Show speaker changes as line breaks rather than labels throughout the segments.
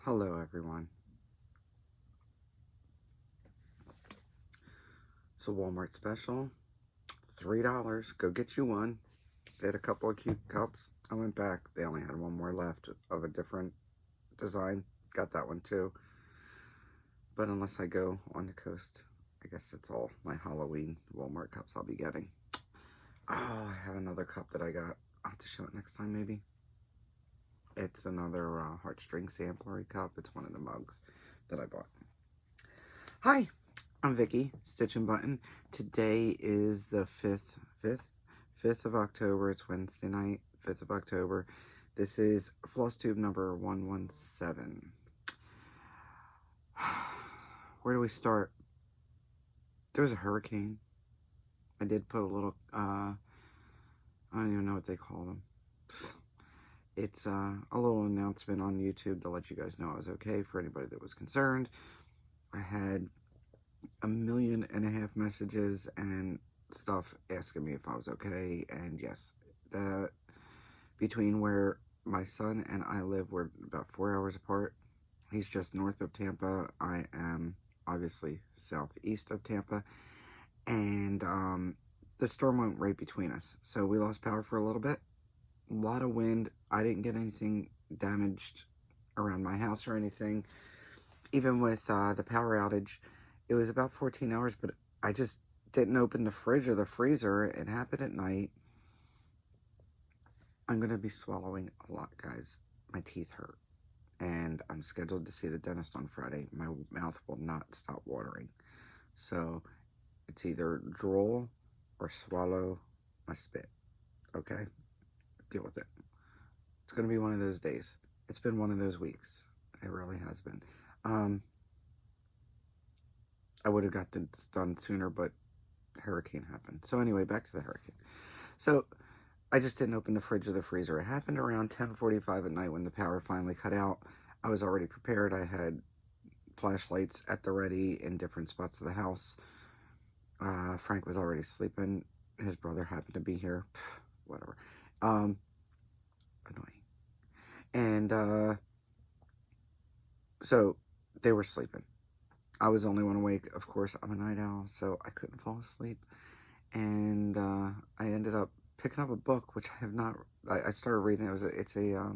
Hello everyone. It's a Walmart special. $3. Go get you one. They had a couple of cute cups. I went back. They only had one more left of a different design. Got that one too. But unless I go on the coast, I guess that's all my Halloween Walmart cups I'll be getting. Oh, I have another cup that I got. I'll have to show it next time maybe. It's another heartstring samplery cup. It's one of the mugs that I bought. Hi, I'm Vicky, StitchnButton. Today is the 5th of October. It's Wednesday night, 5th of October. This is Flosstube number 117. Where do we start? There was a hurricane. I did put a little, I don't even know what they call them. It's a little announcement on YouTube to let you guys know I was okay for anybody that was concerned. I had 1.5 million messages and stuff asking me if I was okay, and yes, between where my son and I live, we're about 4 hours apart. He's just north of Tampa. I am obviously southeast of Tampa, and the storm went right between us, so we lost power for a little bit. A lot of wind. I didn't get anything damaged around my house or anything. Even with the power outage, it was about 14 hours, but I just didn't open the fridge or the freezer. It happened at night. I'm going to be swallowing a lot, guys. My teeth hurt. And I'm scheduled to see the dentist on Friday. My mouth will not stop watering. So it's either drool or swallow my spit. Okay? Deal with it. It's going to be one of those days. It's been one of those weeks. It really has been. I would have got this done sooner, but hurricane happened. So anyway, back to the hurricane. So I just didn't open the fridge or the freezer. It happened around 10:45 at night when the power finally cut out. I was already prepared. I had flashlights at the ready in different spots of the house. Frank was already sleeping. His brother happened to be here. Whatever. Annoying. And so they were sleeping. I was the only one awake. Of course, I'm a night owl, so I couldn't fall asleep. And I ended up picking up a book, which I have not. I started reading. It's a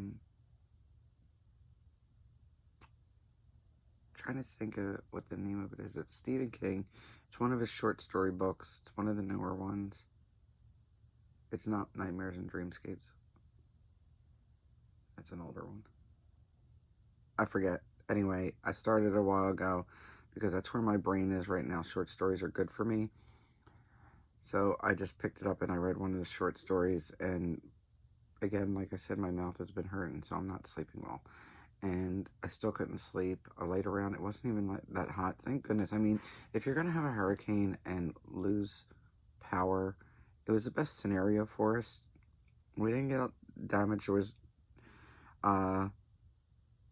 trying to think of what the name of it is. It's Stephen King. It's one of his short story books. It's one of the newer ones. It's not Nightmares and Dreamscapes. It's an older one. I forget. Anyway, I started a while ago because that's where my brain is right now. Short stories are good for me. So I just picked it up and I read one of the short stories. And again, like I said, my mouth has been hurting, so I'm not sleeping well. And I still couldn't sleep. I laid around. It wasn't even that hot. Thank goodness. I mean, if you're going to have a hurricane and lose power, it was the best scenario for us. We didn't get damage. There was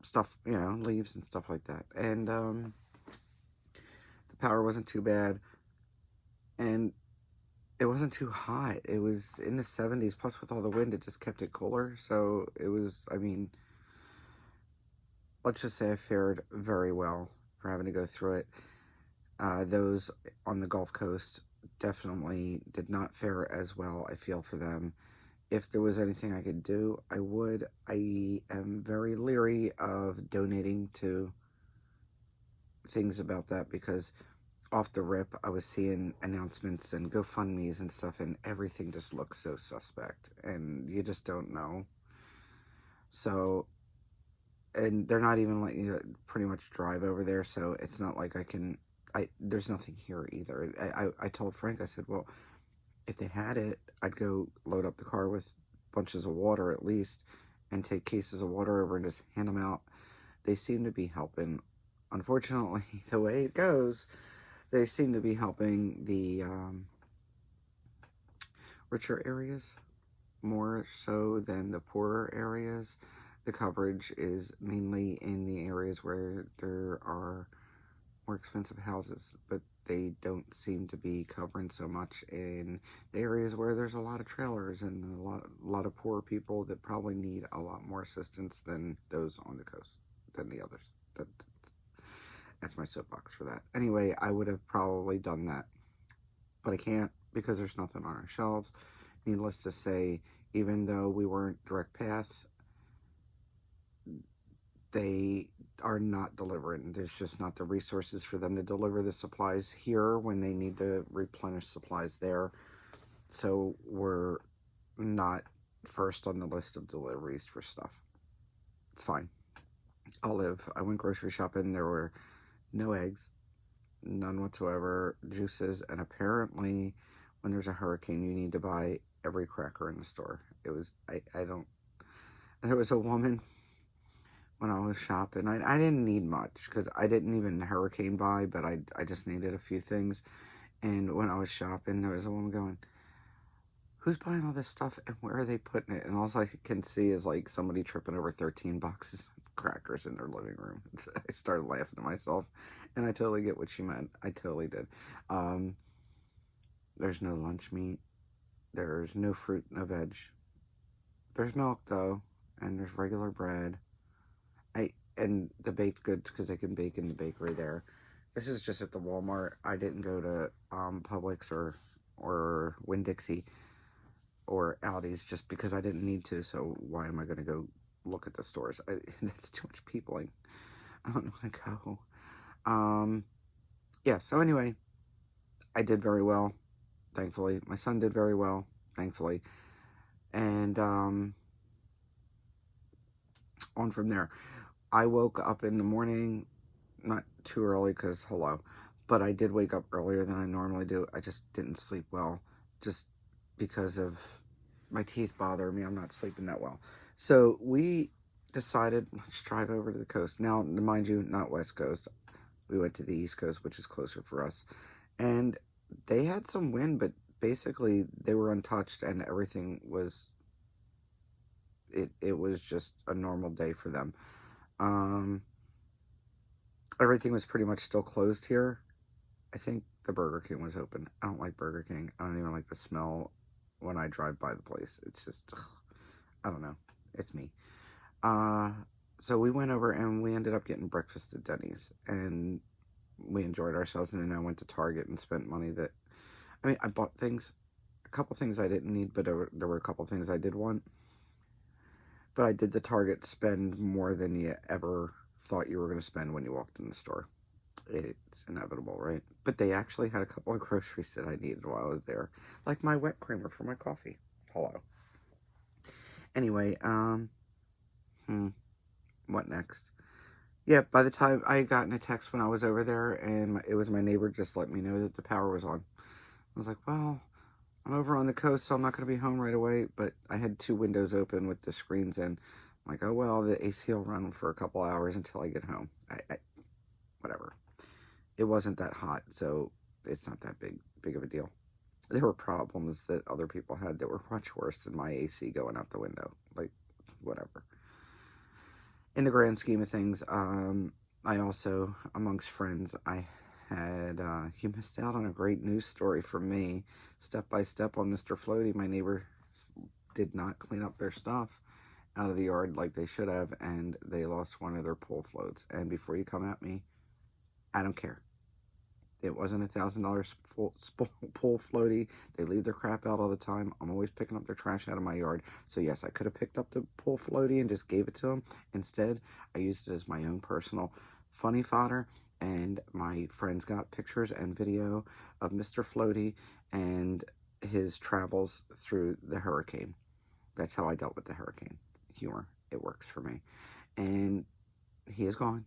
stuff, leaves and stuff like that. And the power wasn't too bad. And it wasn't too hot. It was in the 70s. Plus, with all the wind, it just kept it cooler. So it was, I mean, let's just say I fared very well for having to go through it. Those on the Gulf Coast definitely did not fare as well. I feel for them. If there was anything I could do, I would. I am very leery of donating to things about that because off the rip, I was seeing announcements and GoFundMes and stuff, and everything just looks so suspect, and you just don't know. So, and they're not even letting you pretty much drive over there, so it's not like there's nothing here either. I told Frank, I said, well, if they had it, I'd go load up the car with bunches of water at least and take cases of water over and just hand them out. They seem to be helping. Unfortunately, the way it goes, they seem to be helping the richer areas more so than the poorer areas. The coverage is mainly in the areas where there are more expensive houses, but they don't seem to be covering so much in the areas where there's a lot of trailers and a lot of poor people that probably need a lot more assistance than those on the coast. than the others. That's my soapbox for that. Anyway, I would have probably done that, but I can't because there's nothing on our shelves. Needless to say, even though we weren't direct paths, they are not delivering. There's just not the resources for them to deliver the supplies here when they need to replenish supplies there. So we're not first on the list of deliveries for stuff. It's fine. I'll live. I went grocery shopping. There were no eggs, none whatsoever, juices, and apparently when there's a hurricane, you need to buy every cracker in the store. It was, there was a woman when I was shopping. I didn't need much because I didn't even hurricane buy, but I just needed a few things. And when I was shopping, there was a woman going, who's buying all this stuff and where are they putting it? And all I can see is like somebody tripping over 13 boxes of crackers in their living room. I started laughing to myself, and I totally get what she meant. I totally did. There's no lunch meat. There's no fruit, no veg. There's milk though, and there's regular bread. And the baked goods, because they can bake in the bakery there. This is just at the Walmart. I didn't go to Publix or Winn-Dixie or Aldi's just because I didn't need to. So why am I going to go look at the stores? That's too much people. I don't want to go. Yeah, so anyway, I did very well, thankfully. My son did very well, thankfully. And on from there. I woke up in the morning, not too early because, hello, but I did wake up earlier than I normally do. I just didn't sleep well just because of my teeth bother me. I'm not sleeping that well. So we decided, let's drive over to the coast. Now, mind you, not West Coast. We went to the East Coast, which is closer for us. And they had some wind, but basically they were untouched and everything was, it was just a normal day for them. Everything was pretty much still closed here. I think the Burger King was open. I don't like Burger King. I don't even like the smell when I drive by the place. It's just, ugh, I don't know. It's me. So we went over and we ended up getting breakfast at Denny's, and we enjoyed ourselves. And then I went to Target and spent money that, I mean, I bought things, a couple things I didn't need, but there were a couple things I did want. But I did the Target spend more than you ever thought you were going to spend when you walked in the store. It's inevitable, right? But they actually had a couple of groceries that I needed while I was there. Like my wet creamer for my coffee. Hello. Anyway, what next? Yeah, by the time I had gotten a text when I was over there, and it was my neighbor just let me know that the power was on. I was like, well, I'm over on the coast, so I'm not going to be home right away, but I had 2 windows open with the screens in. I'm like, oh, well, the AC will run for a couple hours until I get home. Whatever. It wasn't that hot, so it's not that big of a deal. There were problems that other people had that were much worse than my AC going out the window. Like, whatever. In the grand scheme of things, I also, amongst friends, I had, you missed out on a great news story from me. Step by step on Mr. Floaty, my neighbor did not clean up their stuff out of the yard like they should have, and they lost one of their pool floats. And before you come at me, I don't care. It wasn't $1,000 pool floaty. They leave their crap out all the time. I'm always picking up their trash out of my yard. So yes, I could have picked up the pool floaty and just gave it to them. Instead, I used it as my own personal funny fodder. And my friends got pictures and video of Mr. Floaty and his travels through the hurricane. That's how I dealt with the hurricane. Humor. It works for me. And he is gone.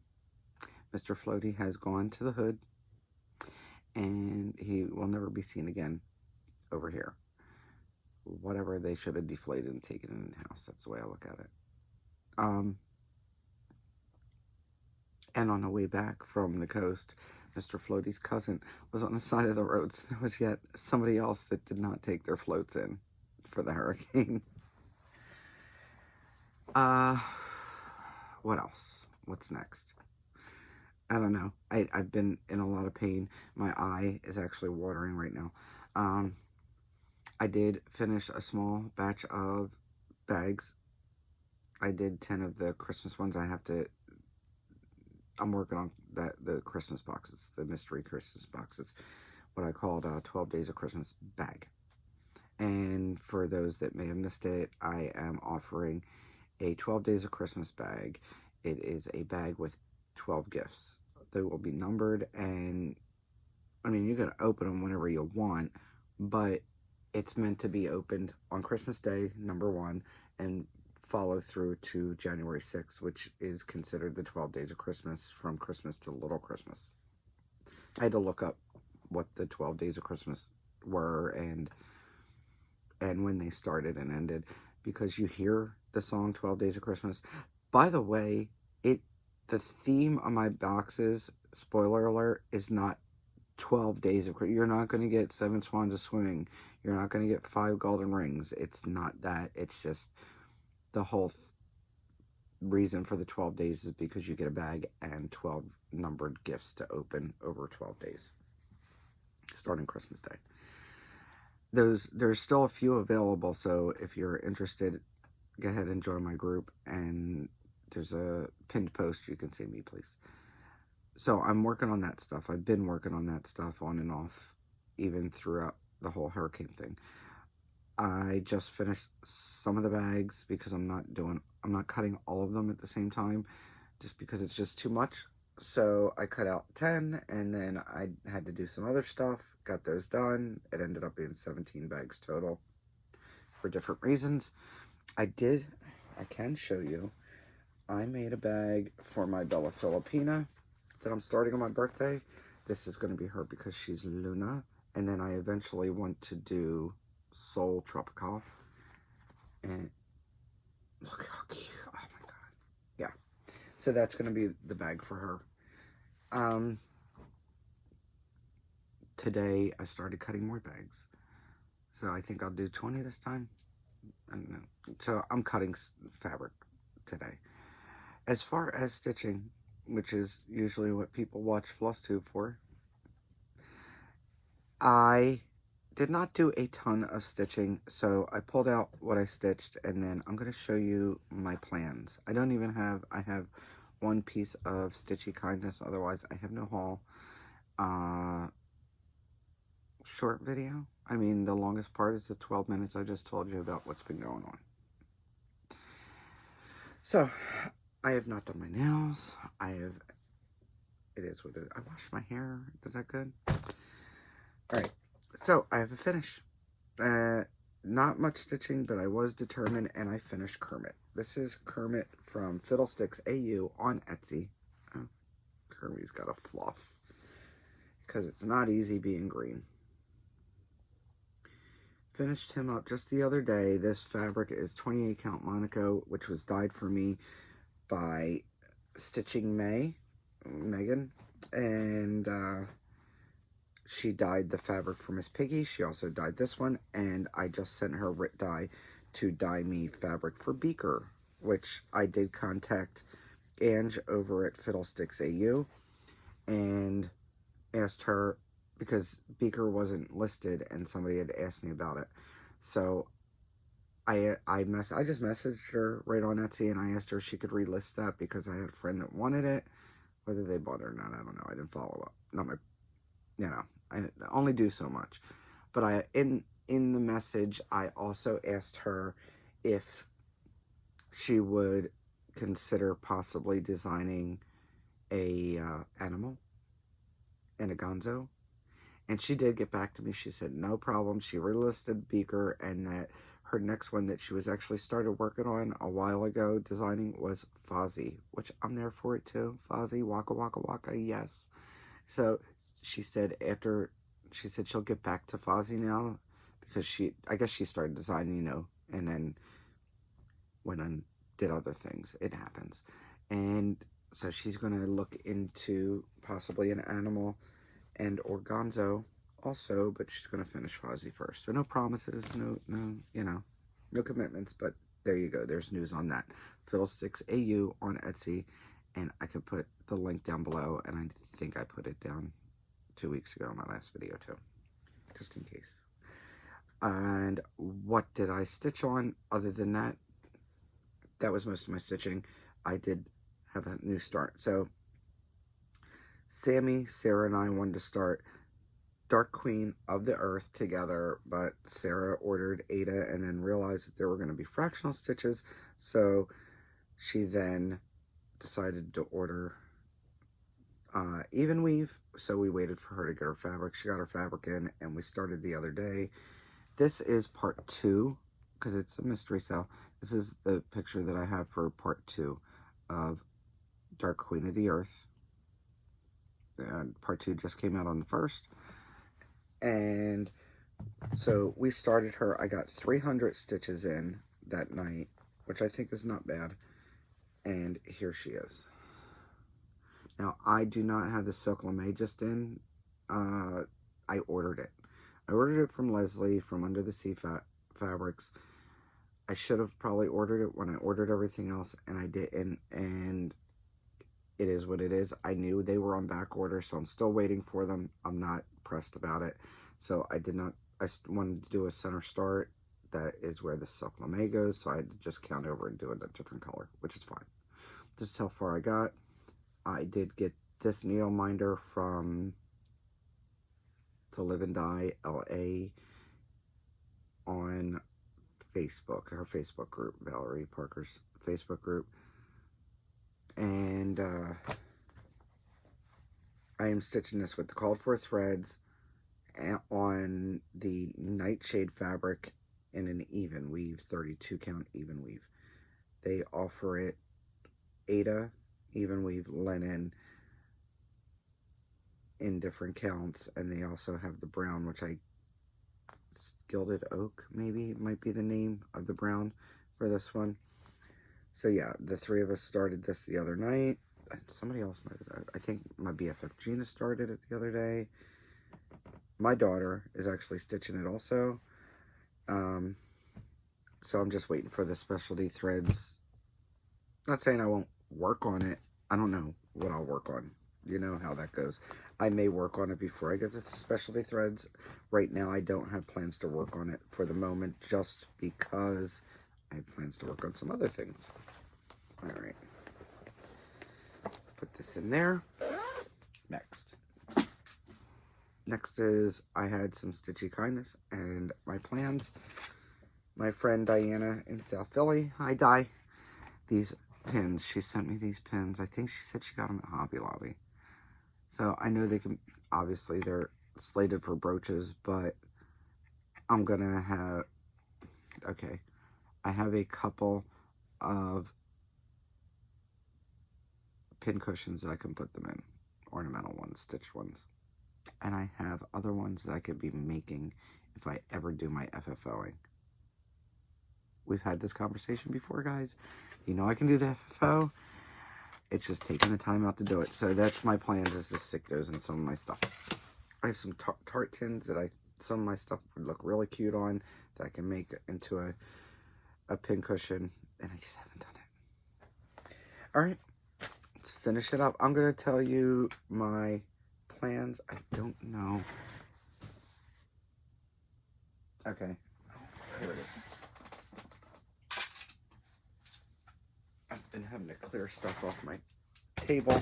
Mr. Floaty has gone to the hood. And he will never be seen again over here. Whatever, they should have deflated and taken it in the house. That's the way I look at it. And on the way back from the coast, Mr. Floaty's cousin was on the side of the road. So there was yet somebody else that did not take their floats in for the hurricane. What else? What's next? I don't know. I've been in a lot of pain. My eye is actually watering right now. I did finish a small batch of bags. I did 10 of the Christmas ones. I have to I'm working on the Christmas boxes, the mystery Christmas boxes, what I called 12 Days of Christmas bag. And for those that may have missed it, I am offering a 12 Days of Christmas bag. It is a bag with 12 gifts. They will be numbered, and I mean, you can open them whenever you want, but it's meant to be opened on Christmas Day, number 1, and follow through to January 6th, which is considered the 12 Days of Christmas, from Christmas to Little Christmas. I had to look up what the 12 Days of Christmas were and when they started and ended, because you hear the song 12 Days of Christmas. By the way, the theme of my boxes, spoiler alert, is not 12 days of Christmas. You're not going to get 7 swans of swimming. You're not going to get 5 golden rings. It's not that. It's just the whole reason for the 12 days is because you get a bag and 12 numbered gifts to open over 12 days, starting Christmas Day. There's still a few available, so if you're interested, go ahead and join my group, and there's a pinned post. You can see me, please. So I'm working on that stuff. I've been working on that stuff on and off, even throughout the whole hurricane thing. I just finished some of the bags because I'm not cutting all of them at the same time, just because it's just too much. So I cut out 10, and then I had to do some other stuff, got those done. It ended up being 17 bags total for different reasons. I can show you, I made a bag for my Bella Filipina that I'm starting on my birthday. This is going to be her because she's Luna, and then I eventually want to do Soul Tropical. And look how cute. Oh my god. Yeah. So that's going to be the bag for her. Today I started cutting more bags. So I think I'll do 20 this time. I don't know. So I'm cutting fabric today. As far as stitching, which is usually what people watch Flosstube for, I did not do a ton of stitching, so I pulled out what I stitched, and then I'm going to show you my plans. I have one piece of Stitchy kindness, otherwise I have no haul. Short video. I mean, the longest part is the 12 minutes I just told you about what's been going on. So, I have not done my nails. It is what it is. I washed my hair. Is that good? Alright, so I have a finish. Not much stitching, but I was determined, and I finished Kermit. This is Kermit from Fiddlesticks AU on Etsy. Oh, Kermit's got a fluff, because it's not easy being green. Finished him up just the other day. This fabric is 28 count Monaco, which was dyed for me by Stitching Megan, and she dyed the fabric for Miss Piggy. She also dyed this one, and I just sent her Rit Dye to dye me fabric for Beaker, which I did contact Ange over at Fiddlesticks AU and asked her, because Beaker wasn't listed and somebody had asked me about it. So I just messaged her right on Etsy, and I asked her if she could relist that because I had a friend that wanted it. Whether they bought it or not, I don't know. I didn't follow up. I only do so much. But in the message, I also asked her if she would consider possibly designing a animal and a gonzo. And she did get back to me. She said no problem. She relisted Beaker, and that her next one that she was actually started working on a while ago designing was Fozzie, which I'm there for it too. Fozzie, waka waka waka, yes. So she said she'll get back to Fozzie now, because I guess she started designing, and then went and did other things. It happens. And so she's going to look into possibly an animal and organzo also, but she's going to finish Fozzie first. So no promises, no commitments, but there you go. There's news on that. Fiddlesticks AU on Etsy, and I can put the link down below, and I think I put it down 2 weeks ago in my last video too, just in case. And what did I stitch on other than that? That was most of my stitching. I did have a new start. So Sammy, Sarah, and I wanted to start Dark Queen of the Earth together, but Sarah ordered Ada and then realized that there were going to be fractional stitches, so she then decided to order even weave. So we waited for her to get her fabric. She got her fabric in, and we started the other day. This is part 2, because it's a mystery sale. This is the picture that I have for part 2 of Dark Queen of the Earth. And part 2 just came out on the 1st. And so we started her. I got 300 stitches in that night, which I think is not bad. And here she is. Now, I do not have the silk lame just in. I ordered it. I ordered it from Leslie from Under the Sea Fabrics. I should have probably ordered it when I ordered everything else, and I didn't, and it is what it is. I knew they were on back order, so I'm still waiting for them. I'm not pressed about it. So I wanted to do a center start. That is where the silk lame goes, so I had to just count over and do it a different color, which is fine. This is how far I got. I did get this needle minder from To Live and Die LA on Facebook, her Facebook group, Valerie Parker's Facebook group. And I am stitching this with the called for threads on the nightshade fabric in an even weave, 32 count even weave. They offer it Ada, even weave, linen in different counts, and they also have the brown, which Gilded Oak maybe might be the name of the brown for this one. So yeah, the 3 of us started this the other night. Somebody else I think my BFF Gina started it the other day. My daughter is actually stitching it also. So I'm just waiting for the specialty threads. Not saying I won't work on it. I don't know what I'll work on. You know how that goes. I may work on it before I get to the specialty threads. Right now, I don't have plans to work on it for the moment, just because I have plans to work on some other things. All right. Put this in there. Next. Next is I had some Stitchy kindness and my plans. My friend Diana in South Philly. Hi, Di. These pins. She sent me these pins. I think she said she got them at Hobby Lobby. So I know they can, obviously they're slated for brooches, but I'm going to have, okay, I have a couple of pin cushions that I can put them in, ornamental ones, stitched ones. And I have other ones that I could be making if I ever do my FFOing. We've had this conversation before, guys. You know I can do the FFO. It's just taking the time out to do it. So that's my plans, is to stick those in some of my stuff. I have some tart tins that some of my stuff would look really cute on, that I can make into a pin cushion, and I just haven't done it. All right, let's finish it up. I'm going to tell you my plans. I don't know. Okay, here it is. I've been having to clear stuff off my table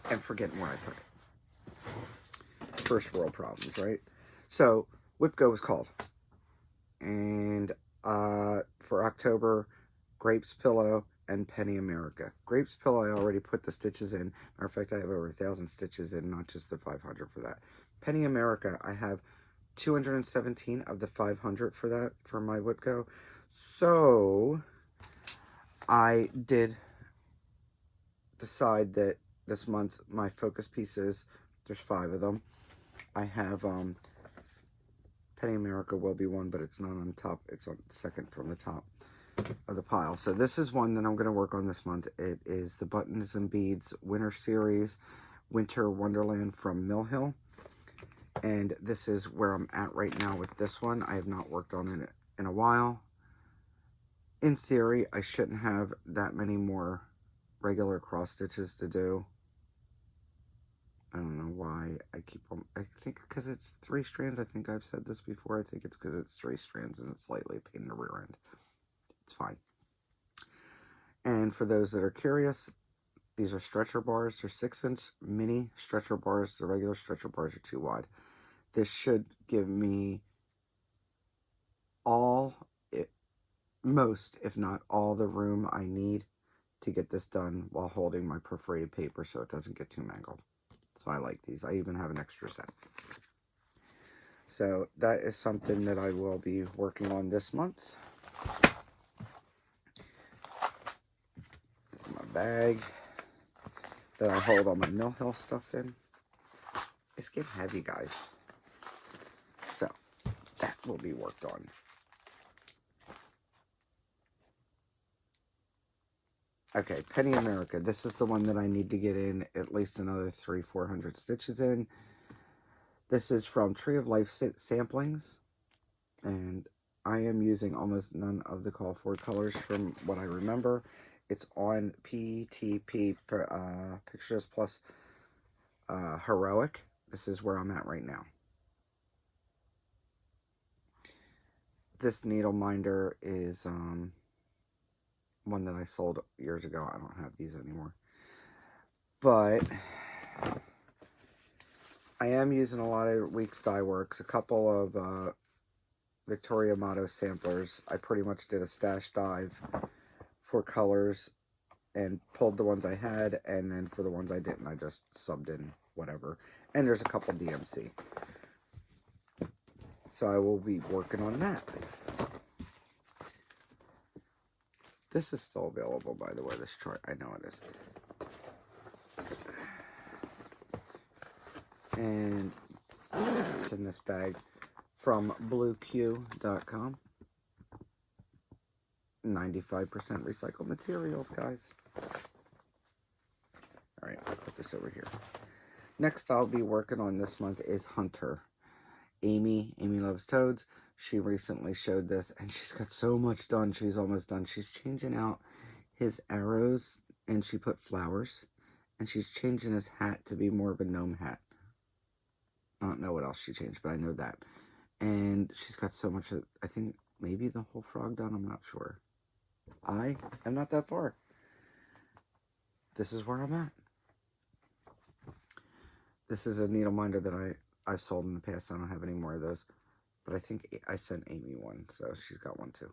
and forgetting where I put it. First world problems, right? So, WIP Go was called. And for October, Grapes Pillow and Penny America. Grapes Pillow, I already put the stitches in. Matter of fact, I have over 1,000 stitches in, not just the 500 for that. Penny America, I have 217 of the 500 for that, for my WIP Go. So I did decide that this month my focus pieces, there's 5 of them. I have Penny America will be one, but it's not on top. It's on second from the top of the pile. So this is one that I'm going to work on this month. It is the Buttons and Beads Winter Series Winter Wonderland from Mill Hill. And this is where I'm at right now with this one. I have not worked on it in a while. In theory, I shouldn't have that many more regular cross stitches to do. I don't know why I keep them. I think because it's 3 strands. I think I've said this before. I think it's because it's 3 strands and it's slightly a pain in the rear end. It's fine. And for those that are curious, These are stretcher bars. They're 6-inch mini stretcher bars. The regular stretcher bars are too wide. This should give me most, if not all, the room I need to get this done while holding my perforated paper so it doesn't get too mangled. So I like these. I even have an extra set. So that is something that I will be working on this month. This is my bag that I hold all my Mill Hill stuff in. It's getting heavy, guys. So that will be worked on. Okay, Penny America. This is the one that I need to get in at least another 300-400 stitches in. This is from Tree of Life Samplings. And I am using almost none of the call for colors from what I remember. It's on PTP, Pictures Plus Heroic. This is where I'm at right now. This needle minder is one that I sold years ago. I don't have these anymore. But I am using a lot of Weeks Dye Works, a couple of Victoria Motto samplers. I pretty much did a stash dive for colors and pulled the ones I had, and then for the ones I didn't, I just subbed in whatever. And there's a couple DMC. So I will be working on that. This is still available, by the way, this chart. I know it is. And it's in this bag from blueq.com. 95% recycled materials, guys. Alright, I'll put this over here. Next I'll be working on this month is Hunter. Amy Loves Toads. She recently showed this, and she's got so much done. She's almost done. She's changing out his arrows, and she put flowers. And she's changing his hat to be more of a gnome hat. I don't know what else she changed, but I know that. And she's got so much, I think maybe the whole frog done. I'm not sure. I am not that far. This is where I'm at. This is a needle minder that I've sold in the past. I don't have any more of those. But I think I sent Amy one, so she's got one too.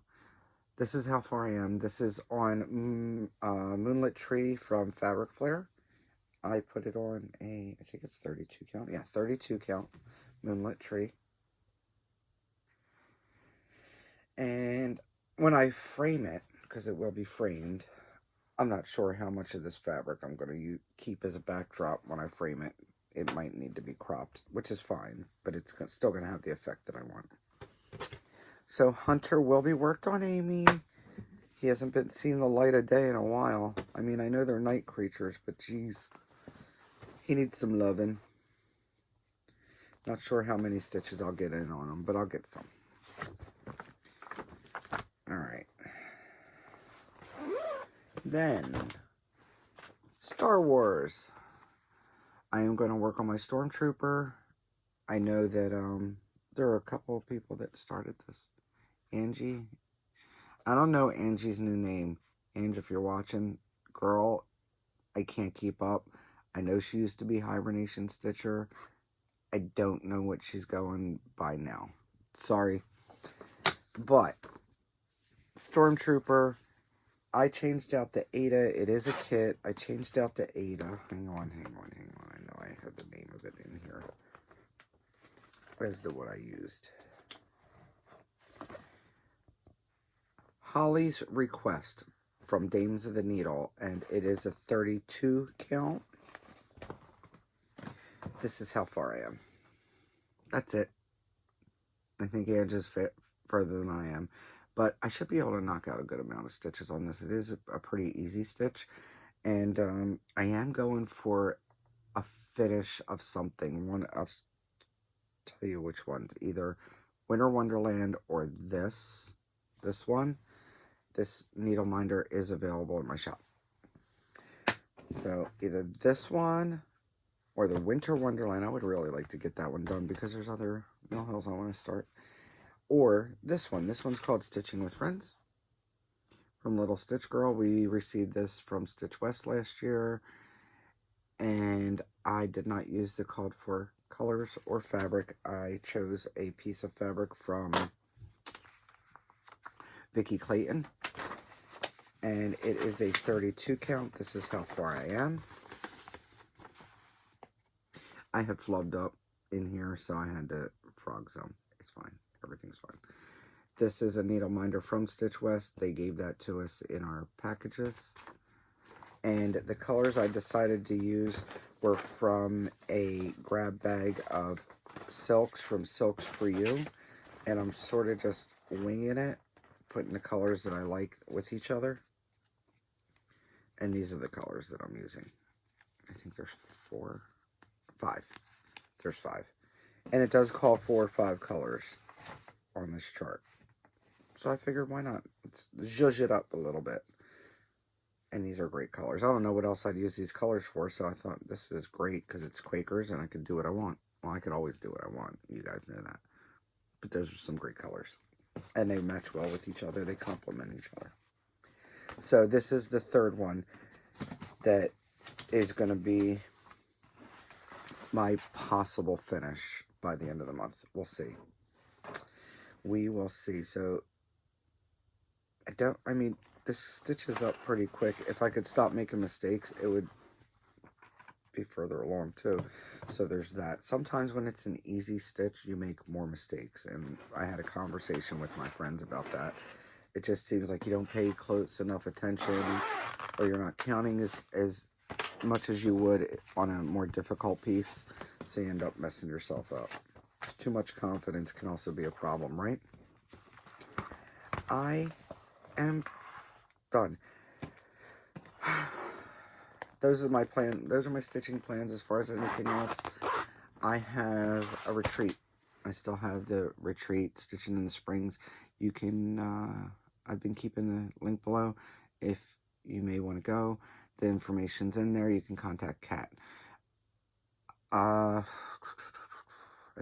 This is how far I am. This is on Moonlit Tree from Fabric Flare. I put it on I think it's 32 count. Yeah, 32 count Moonlit Tree. And when I frame it, because it will be framed, I'm not sure how much of this fabric I'm going to keep as a backdrop when I frame it. It might need to be cropped, which is fine, but it's still going to have the effect that I want. So Hunter will be worked on, Amy. He hasn't been seeing the light of day in a while. I mean, I know they're night creatures, but geez, he needs some loving. Not sure how many stitches I'll get in on him, but I'll get some. Alright. Then, Star Wars. I am going to work on my Stormtrooper. I know that there are a couple of people that started this. Angie. I don't know Angie's new name. Angie, if you're watching, girl, I can't keep up. I know she used to be Hibernation Stitcher. I don't know what she's going by now. Sorry. But, Stormtrooper, I changed out the Ada. It is a kit. I changed out the Ada. Hang on. I know I have the name of it in here. As to what I used. Holly's Request from Dames of the Needle. And it is a 32 count. This is how far I am. That's it. I think Angie's fit further than I am. But I should be able to knock out a good amount of stitches on this. It is a pretty easy stitch. And I am going for a finish of something. I'll tell you which ones. Either Winter Wonderland or this one. This needle minder is available in my shop. So either this one or the Winter Wonderland. I would really like to get that one done because there's other Mill Hills I want to start. Or this one. This one's called Stitching with Friends from Little Stitch Girl. We received this from Stitch West last year, and I did not use the called for colors or fabric. I chose a piece of fabric from Vicki Clayton, and it is a 32 count. This is how far I am. I had flubbed up in here, so I had to frog some. It's fine. Everything's fine. This is a needle minder from Stitch West. They gave that to us in our packages. And the colors I decided to use were from a grab bag of silks from Silks For You. And I'm sort of just winging it, putting the colors that I like with each other. And these are the colors that I'm using. I think there's 5. There's 5. And it does call for 5 colors on this chart. So I figured, why not? Let's zhuzh it up a little bit. And these are great colors. I don't know what else I'd use these colors for, so I thought this is great because it's Quakers and I could do what I want. Well, I could always do what I want. You guys know that. But those are some great colors. And they match well with each other. They complement each other. So this is the third one that is going to be my possible finish by the end of the month. We'll see. We will see. So this stitches up pretty quick. If I could stop making mistakes, it would be further along too. So there's that. Sometimes when it's an easy stitch, you make more mistakes. And I had a conversation with my friends about that. It just seems like you don't pay close enough attention, or you're not counting as much as you would on a more difficult piece. So you end up messing yourself up. Too much confidence can also be a problem, right? I am done. Those are my plan. Those are my stitching plans. As far as anything else, I have a retreat. I still have the retreat, Stitching in the Springs. You can, I've been keeping the link below if you may want to go. The information's in there. You can contact Kat. I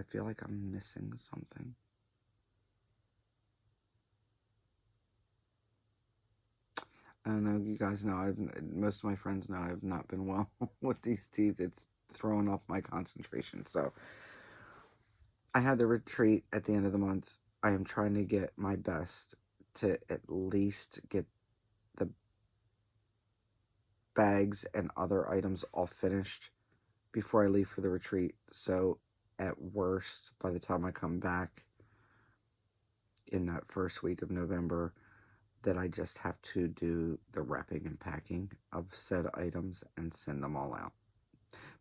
feel like I'm missing something. I don't know, you guys know, most of my friends know I've not been well with these teeth. It's throwing off my concentration. So, I had the retreat at the end of the month. I am trying to get my best to at least get the bags and other items all finished before I leave for the retreat. So, at worst, by the time I come back in that first week of November, that I just have to do the wrapping and packing of said items and send them all out.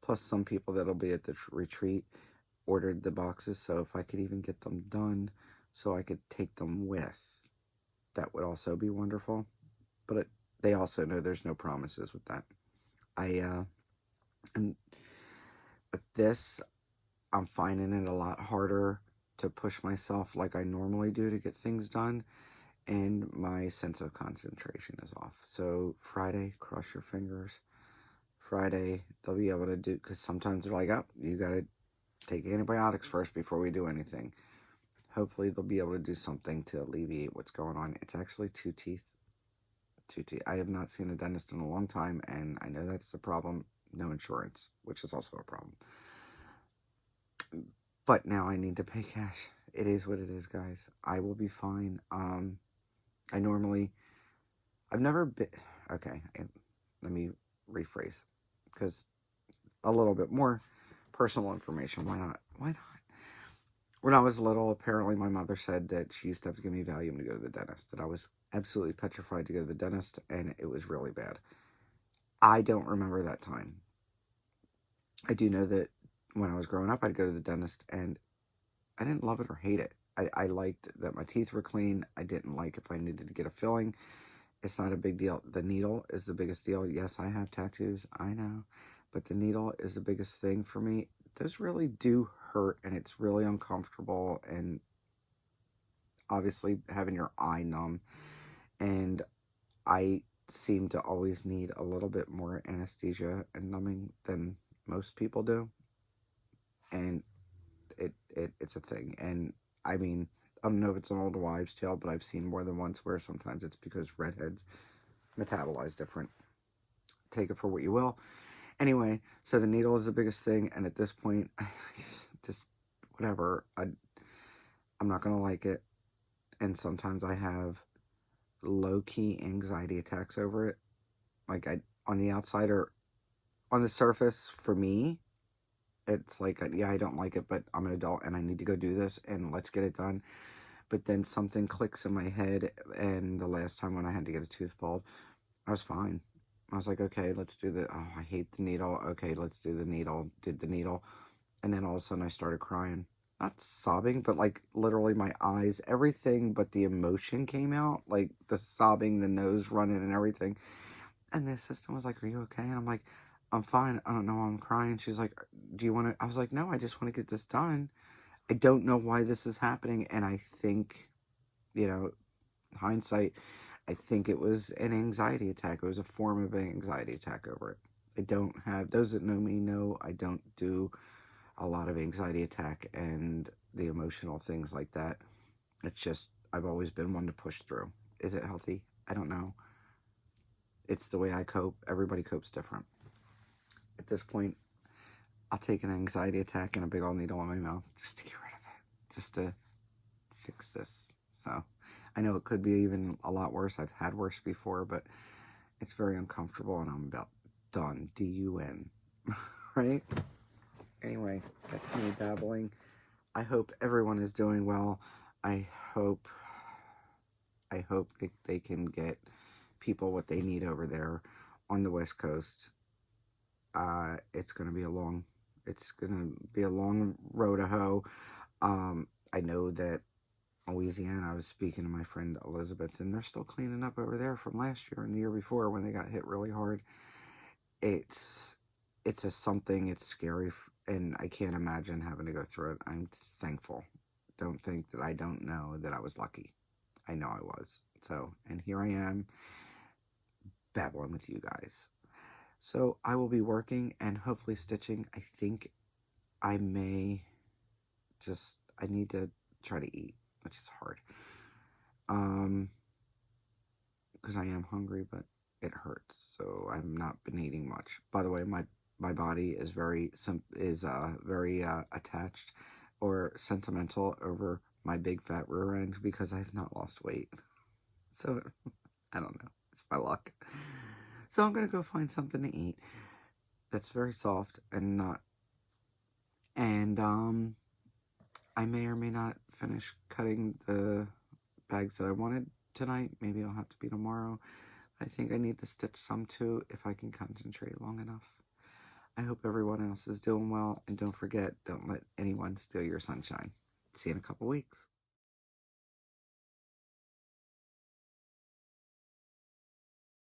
Plus, some people that'll be at the retreat ordered the boxes, so if I could even get them done so I could take them with, that would also be wonderful. But they also know there's no promises with that. And with this, I'm finding it a lot harder to push myself like I normally do to get things done. And my sense of concentration is off. So Friday, cross your fingers. Friday, they'll be able to do, because sometimes they're like, oh, you got to take antibiotics first before we do anything. Hopefully they'll be able to do something to alleviate what's going on. It's actually 2 teeth. 2 teeth. I have not seen a dentist in a long time, and I know that's the problem. No insurance, which is also a problem. But now I need to pay cash. It is what it is, guys. I will be fine. I've never been, okay, let me rephrase, because a little bit more personal information, why not? When I was little, apparently my mother said that she used to have to give me Valium to go to the dentist, that I was absolutely petrified to go to the dentist, and it was really bad. I don't remember that time. I do know that when I was growing up, I'd go to the dentist, and I didn't love it or hate it. I liked that my teeth were clean. I didn't like if I needed to get a filling. It's not a big deal. The needle is the biggest deal. Yes, I have tattoos. I know. But the needle is the biggest thing for me. Those really do hurt, and it's really uncomfortable. And obviously having your eye numb. And I seem to always need a little bit more anesthesia and numbing than most people do. And it's a thing. And I mean, I don't know if it's an old wives' tale, but I've seen more than once where sometimes it's because redheads metabolize different. Take it for what you will. Anyway, so the needle is the biggest thing, and at this point, just whatever. I'm not going to like it, and sometimes I have low-key anxiety attacks over it. Like, on the outside or on the surface, for me, it's like, yeah, I don't like it, but I'm an adult, and I need to go do this, and let's get it done. But then something clicks in my head, and the last time when I had to get a tooth pulled, I was fine. I was like, okay, let's do the, oh, I hate the needle. Okay, let's do the needle. Did the needle. And then all of a sudden I started crying. Not sobbing, but like literally my eyes, everything but the emotion came out. Like the sobbing, the nose running and everything. And the assistant was like, are you okay? And I'm like, I'm fine. I don't know why I'm crying. She's like, do you want to? I was like, no, I just want to get this done. I don't know why this is happening. And I think, you know, hindsight, I think it was an anxiety attack. It was a form of an anxiety attack over it. I don't have, those that know me know I don't do a lot of anxiety attack and the emotional things like that. It's just, I've always been one to push through. Is it healthy? I don't know. It's the way I cope. Everybody copes different. At this point, I'll take an anxiety attack and a big old needle in my mouth just to get rid of it. Just to fix this. So, I know it could be even a lot worse. I've had worse before, but it's very uncomfortable and I'm about done. D-U-N. Right? Anyway, that's me babbling. I hope everyone is doing well. I hope they can get people what they need over there on the West Coast. It's gonna be a long road to hoe. I know that Louisiana, I was speaking to my friend Elizabeth, and they're still cleaning up over there from last year and the year before when they got hit really hard. It's a something. It's scary, and I can't imagine having to go through it. I'm thankful. Don't think that I don't know that I was lucky. I know I was. So, and here I am, babbling with you guys. So, I will be working and hopefully stitching. I think I may just, I need to try to eat, which is hard. Because I am hungry, but it hurts, so I've not been eating much. By the way, my body is very attached or sentimental over my big fat rear end because I have not lost weight. So I don't know. It's my luck. So I'm gonna go find something to eat that's very soft and not. And I may or may not finish cutting the bags that I wanted tonight. Maybe it'll have to be tomorrow. I think I need to stitch some too if I can concentrate long enough. I hope everyone else is doing well, and don't forget, don't let anyone steal your sunshine. See you in a couple weeks.